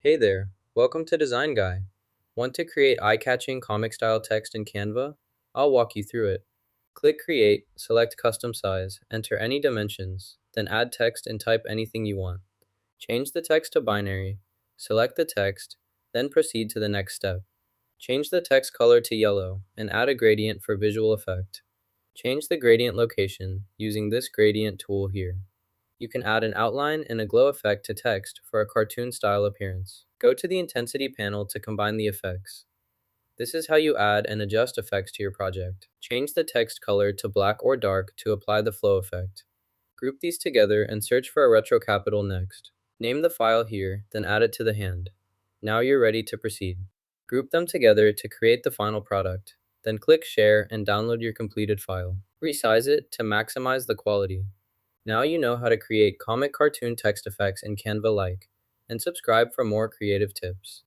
Hey there, welcome to Design Guy. Want to create eye-catching comic-style text in Canva? I'll walk you through it. Click Create, select Custom Size, enter any dimensions, then add text and type anything you want. Change the text to binary, select the text, then proceed to the next step. Change the text color to yellow and add a gradient for visual effect. Change the gradient location using this gradient tool here. You can add an outline and a glow effect to text for a cartoon-style appearance. Go to the Intensity panel to combine the effects. This is how you add and adjust effects to your project. Change the text color to black or dark to apply the flow effect. Group these together and search for a retro capital next. Name the file here, then add it to the hand. Now you're ready to proceed. Group them together to create the final product. Then click Share and download your completed file. Resize it to maximize the quality. Now you know how to create comic cartoon text effects in Canva-like, and subscribe for more creative tips.